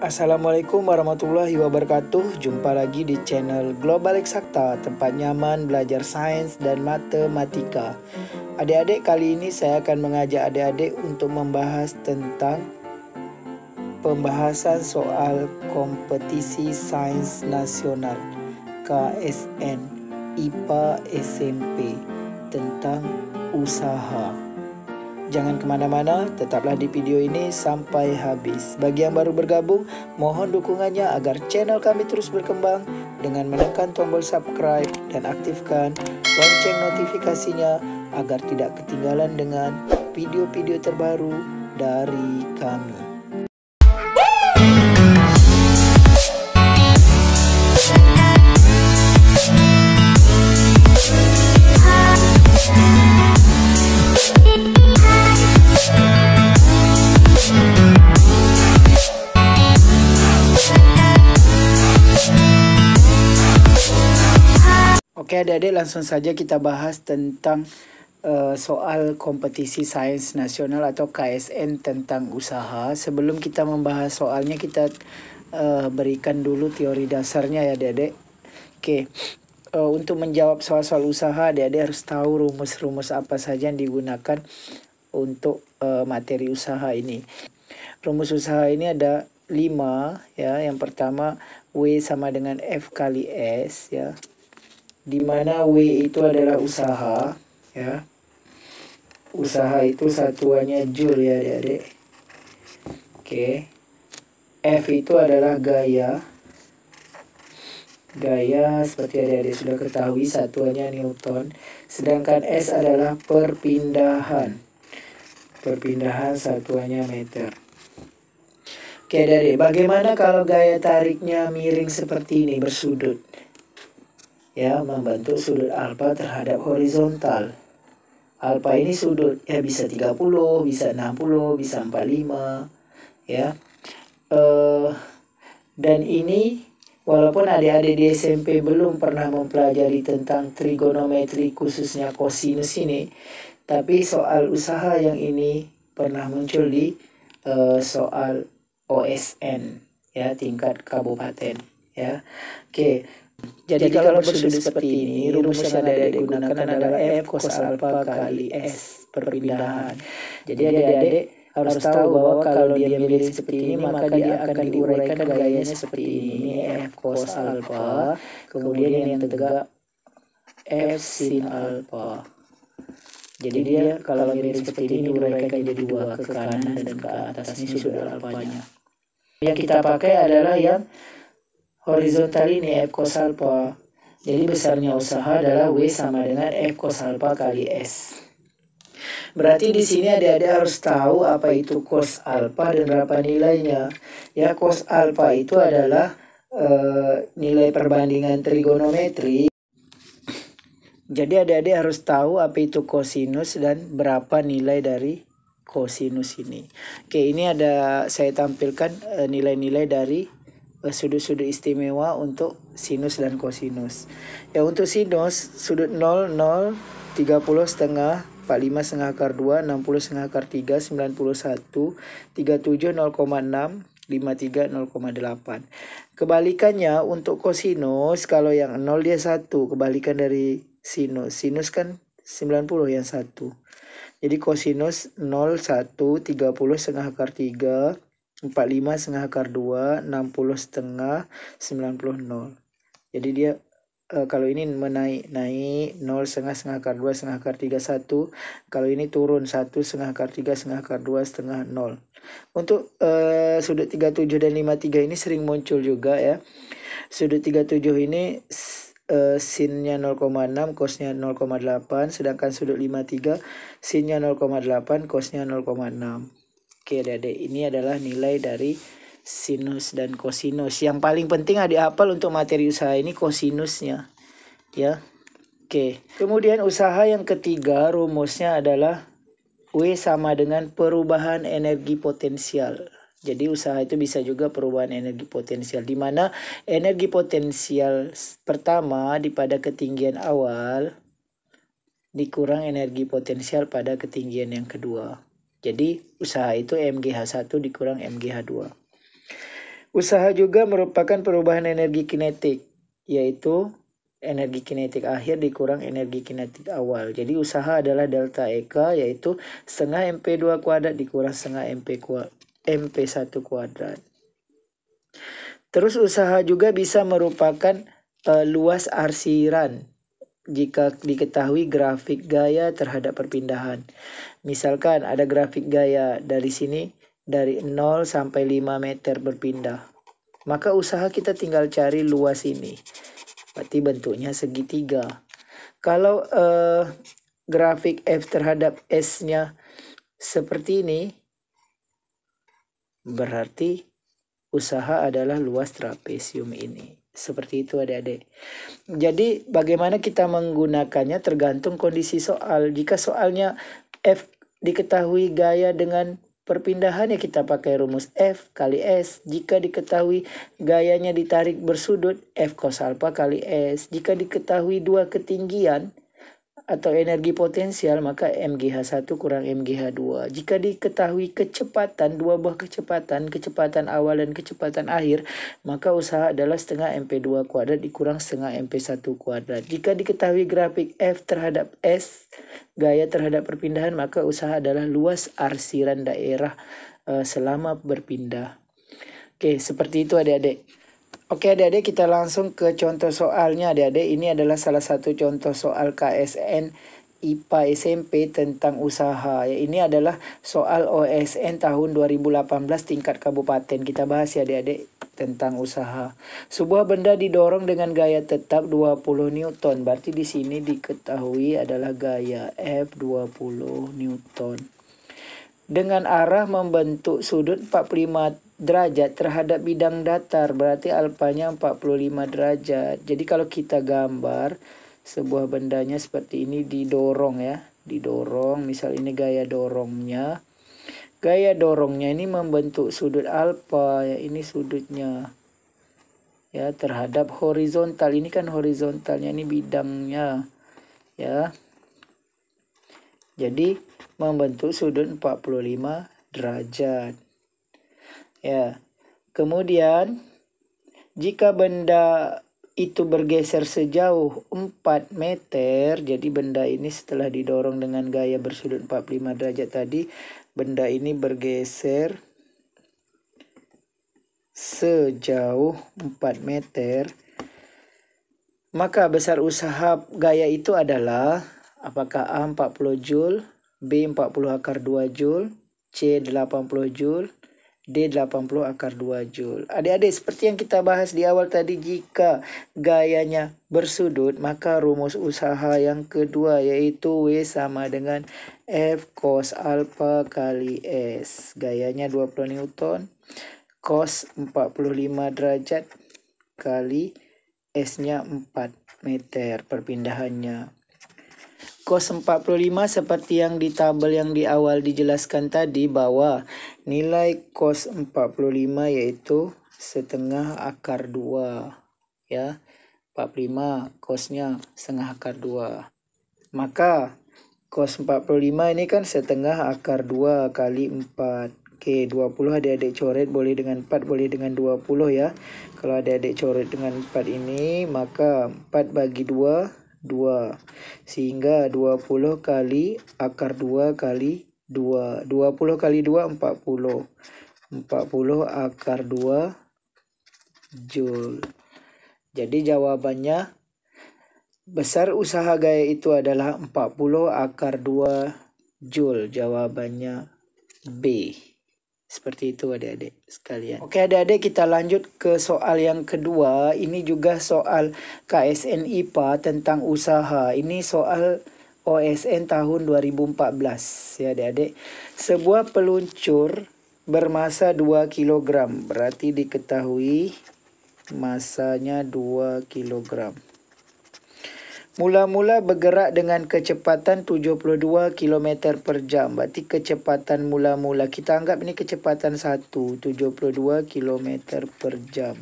Assalamualaikum warahmatullahi wabarakatuh. Jumpa lagi di channel Global Eksakta, tempat nyaman belajar sains dan matematika. Adik-adik, kali ini saya akan mengajak adik-adik untuk membahas tentang pembahasan soal kompetisi sains nasional KSN IPA SMP tentang usaha. Jangan kemana-mana, tetaplah di video ini sampai habis. Bagi yang baru bergabung, mohon dukungannya agar channel kami terus berkembang dengan menekan tombol subscribe dan aktifkan lonceng notifikasinya agar tidak ketinggalan dengan video-video terbaru dari kami. Oke adik-adik, langsung saja kita bahas tentang soal kompetisi sains nasional atau KSN tentang usaha. Sebelum kita membahas soalnya, kita berikan dulu teori dasarnya ya adik-adik. Oke, untuk menjawab soal-soal usaha, adik-adik harus tahu rumus-rumus apa saja yang digunakan untuk materi usaha ini. Rumus usaha ini ada 5 ya. Yang pertama, W sama dengan F kali S ya, di mana W itu adalah usaha ya. Usaha itu satuannya joule ya adik-adik. Oke. F itu adalah gaya. Gaya seperti adik-adik sudah ketahui satuannya Newton. Sedangkan S adalah perpindahan. Perpindahan satuannya meter. Oke adik-adik, bagaimana kalau gaya tariknya miring seperti ini, bersudut? Ya, membentuk sudut alfa terhadap horizontal. Alfa ini sudut ya, bisa 30, bisa 60, bisa 45 ya. Dan ini walaupun adik-adik di SMP belum pernah mempelajari tentang trigonometri khususnya kosinus ini, tapi soal usaha yang ini pernah muncul di soal OSN ya, tingkat kabupaten ya. Oke. Jadi kalau bersudut seperti ini, rumus yang adik-adik gunakan adalah F cos alpha kali S, perpindahan. Jadi adik-adik harus tahu bahwa kalau dia miring seperti ini, maka dia akan diuraikan gayanya seperti ini. Ini F cos alpha, kemudian yang tegak F sin alpha. Jadi dia kalau miring seperti ini diuraikan jadi 2, ke kanan dan ke atas. Ini sudut alfanya. Yang kita pakai adalah yang horizontal ini, F cos alpha. Jadi besarnya usaha adalah W sama dengan F cos alpha kali S. Berarti di sini adik-adik harus tahu apa itu cos alpha dan berapa nilainya. Ya, cos alpha itu adalah nilai perbandingan trigonometri. Jadi adik-adik harus tahu apa itu kosinus dan berapa nilai dari kosinus ini. Oke, ini ada saya tampilkan nilai-nilai dari sudut-sudut istimewa untuk sinus dan kosinus. Ya, untuk sinus sudut 0, 0, 30 setengah, 45 setengah akar 2, 60 setengah akar 3, 91, 37, 0,6, 53, 0,8. Kebalikannya untuk kosinus, kalau yang 0 dia 1, kebalikan dari sinus. Sinus kan 90 yang 1. Jadi kosinus 0, 1, 30 setengah akar 3, 45 setengah akar 2, 60 setengah, 90, 0. Jadi dia kalau ini naik 0 setengah akar 2 setengah akar 3 1. Kalau ini turun 1 setengah akar 3 setengah akar 2 setengah 0. Untuk sudut 37 dan 53 ini sering muncul juga ya. Sudut 37 ini sinnya 0,6, cosnya 0,8. Sedangkan sudut 53 sinnya 0,8, cosnya 0,6. Oke adik-adik, ini adalah nilai dari sinus dan kosinus. Yang paling penting adik hafal untuk materi usaha ini kosinusnya ya. Oke, kemudian usaha yang ketiga rumusnya adalah W sama dengan perubahan energi potensial. Jadi usaha itu bisa juga perubahan energi potensial, di mana energi potensial pertama pada ketinggian awal dikurang energi potensial pada ketinggian yang kedua. Jadi usaha itu MGH1 dikurang MGH2. Usaha juga merupakan perubahan energi kinetik, yaitu energi kinetik akhir dikurang energi kinetik awal. Jadi usaha adalah delta EK, yaitu setengah MP2 kuadrat dikurang setengah MP1 kuadrat. Terus usaha juga bisa merupakan luas arsiran jika diketahui grafik gaya terhadap perpindahan. Misalkan ada grafik gaya dari sini, dari 0 sampai 5 meter berpindah. Maka usaha kita tinggal cari luas ini. Berarti bentuknya segitiga. Kalau grafik F terhadap S-nya seperti ini, berarti usaha adalah luas trapesium ini. Seperti itu adik-adik. Jadi bagaimana kita menggunakannya tergantung kondisi soal. Jika soalnya F diketahui gaya dengan perpindahan, ya kita pakai rumus F kali S. Jika diketahui gayanya ditarik bersudut, F cos alpha kali S. Jika diketahui dua ketinggian atau energi potensial, maka MGH1 kurang MGH2. Jika diketahui kecepatan, dua buah kecepatan awal dan kecepatan akhir, maka usaha adalah setengah MP2 kuadrat dikurang setengah MP1 kuadrat. Jika diketahui grafik F terhadap S, gaya terhadap perpindahan, maka usaha adalah luas arsiran daerah selama berpindah. Oke, seperti itu adik-adik. Oke adik-adik, kita langsung ke contoh soalnya adik-adik. Ini adalah salah satu contoh soal KSN IPA SMP tentang usaha. Ya, ini adalah soal OSN tahun 2018 tingkat kabupaten. Kita bahas ya adik-adik tentang usaha. Sebuah benda didorong dengan gaya tetap 20 Newton. Berarti di sini diketahui adalah gaya F 20 Newton. Dengan arah membentuk sudut 45 derajat terhadap bidang datar, berarti alfanya 45 derajat. Jadi kalau kita gambar sebuah bendanya seperti ini didorong ya, didorong, misal ini gaya dorongnya. Gaya dorongnya ini membentuk sudut alfa, ya ini sudutnya. Ya, terhadap horizontal, ini kan horizontalnya, ini bidangnya. Ya. Jadi membentuk sudut 45 derajat. Ya. Kemudian jika benda itu bergeser sejauh 4 meter, jadi benda ini setelah didorong dengan gaya bersudut 45 derajat tadi, benda ini bergeser sejauh 4 meter, maka besar usaha gaya itu adalah apakah A 40 Joule, B 40 akar 2 Joule, C 80 Joule, D 80 akar 2 Joule. Adik-adik, seperti yang kita bahas di awal tadi, jika gayanya bersudut, maka rumus usaha yang kedua yaitu W sama dengan F cos alpha kali S. Gayanya 20 Newton, cos 45 derajat kali S-nya 4 meter perpindahannya. Cos 45 seperti yang di tabel yang di awal dijelaskan tadi, bahwa nilai cos 45 yaitu setengah akar 2. Ya, 45 cosnya setengah akar 2. Maka cos 45 ini kan setengah akar 2 kali 4. Oke, 20 adik-adik coret, boleh dengan 4, boleh dengan 20 ya. Kalau adik-adik coret dengan 4 ini, maka 4 bagi 2, 2. Sehingga 20 kali akar 2 kali 2. 20 kali 2, 40. 40 akar 2 Joule. Jadi jawabannya, besar usaha gaya itu adalah 40 akar 2 Joule. Jawabannya B. Seperti itu adik-adik sekalian. Oke adik-adik, kita lanjut ke soal yang kedua. Ini juga soal KSN IPA tentang usaha. Ini soal OSN tahun 2014 ya adik-adik. Sebuah peluncur bermasa 2 kg. Berarti diketahui masanya 2 kg. Mula-mula bergerak dengan kecepatan 72 km per jam. Berarti kecepatan mula-mula, kita anggap ini kecepatan 1, 72 km per jam.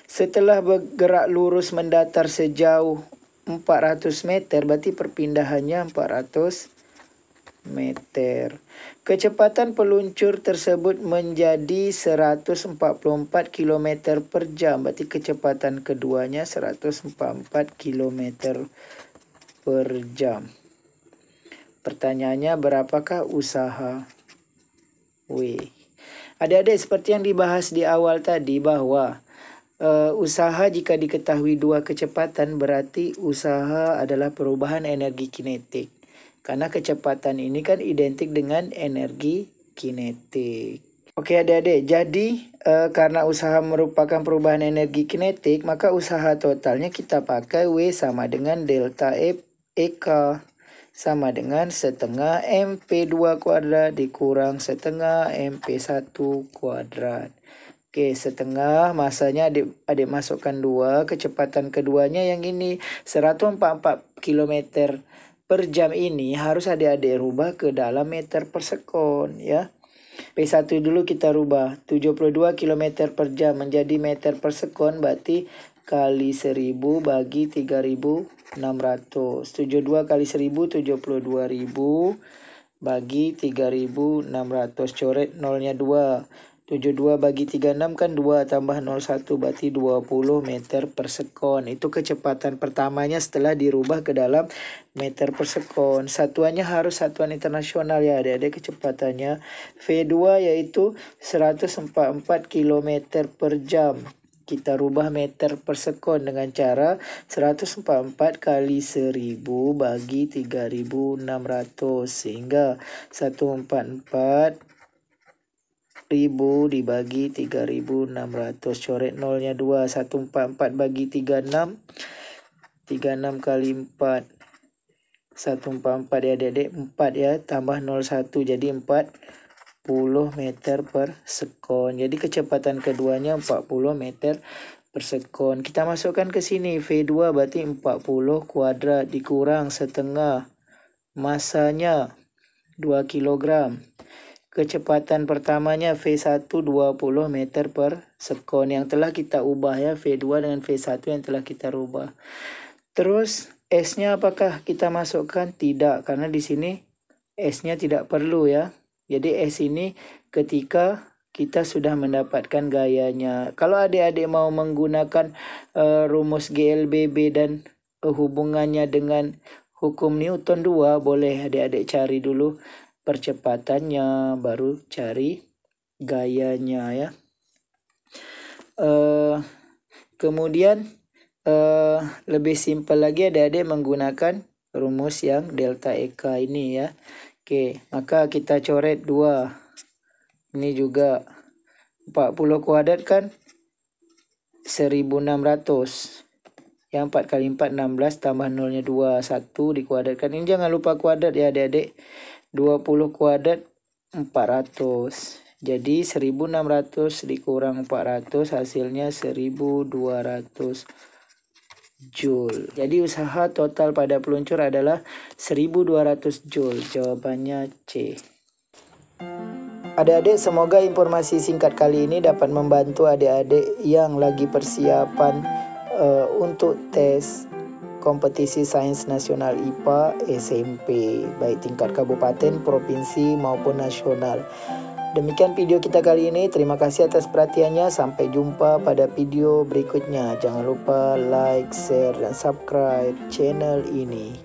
Setelah bergerak lurus mendatar sejauh 400 meter, berarti perpindahannya 400 meter. Kecepatan peluncur tersebut menjadi 144 km per jam. Berarti kecepatan keduanya 144 km per jam. Pertanyaannya, berapakah usaha W? Adik-adik, seperti yang dibahas di awal tadi bahwa usaha jika diketahui dua kecepatan berarti usaha adalah perubahan energi kinetik. Karena kecepatan ini kan identik dengan energi kinetik. Oke adik-adik, jadi karena usaha merupakan perubahan energi kinetik, maka usaha totalnya kita pakai W sama dengan delta EK sama dengan setengah MP2 kuadrat dikurang setengah MP1 kuadrat. Oke, setengah masanya adik masukkan 2, kecepatan keduanya yang ini 144 km per jam ini harus adik-adik rubah ke dalam meter per sekon ya. P1 dulu kita rubah, 72 km per jam menjadi meter per sekon, berarti kali 1000 bagi 3600. 72 kali 1000, 72.000 bagi 3600. Coret nolnya 2. 72 bagi 36 kan 2 tambah 01 berarti 20 meter per sekon. Itu kecepatan pertamanya setelah dirubah ke dalam meter per sekon. Satuannya harus satuan internasional ya adik-adik, kecepatannya V2 yaitu 144 km per jam. Kita rubah meter per sekon dengan cara 144 kali 1000 bagi 3600 sehingga 144 1000 dibagi 3600. Coret nolnya 2. 144 bagi 36. 36 kali 4. 144 ya adik-adik. 4 ya. Tambah 01 jadi 40 meter per sekon. Jadi kecepatan keduanya 40 meter per sekon. Kita masukkan ke sini. V2 berarti 40 kuadrat dikurang setengah. Masanya 2 kg. Kecepatan pertamanya V1 20 meter per sekon yang telah kita ubah ya, V2 dengan V1 yang telah kita rubah. Terus S-nya apakah kita masukkan? Tidak, karena di sini S-nya tidak perlu ya. Jadi S ini ketika kita sudah mendapatkan gayanya. Kalau adik-adik mau menggunakan rumus GLBB dan hubungannya dengan hukum Newton 2, boleh adik-adik cari dulu percepatannya, baru cari gayanya ya. Kemudian lebih simpel lagi adik-adik menggunakan rumus yang delta EK ini ya. Oke, maka kita coret 2. Ini juga 40 kuadrat kan 1600. Yang 4 kali 4 16 tambah nolnya 2 1 dikuadratkan. Ini jangan lupa kuadrat ya adik-adik. 20 kuadrat 400. Jadi 1600 dikurang 400 hasilnya 1200 Joule. Jadi usaha total pada peluncur adalah 1200 Joule. Jawabannya C. Adik-adik, semoga informasi singkat kali ini dapat membantu adik-adik yang lagi persiapan untuk tes kompetisi sains nasional IPA SMP, baik tingkat kabupaten, provinsi maupun nasional. Demikian video kita kali ini. Terima kasih atas perhatiannya. Sampai jumpa pada video berikutnya. Jangan lupa like, share, dan subscribe channel ini.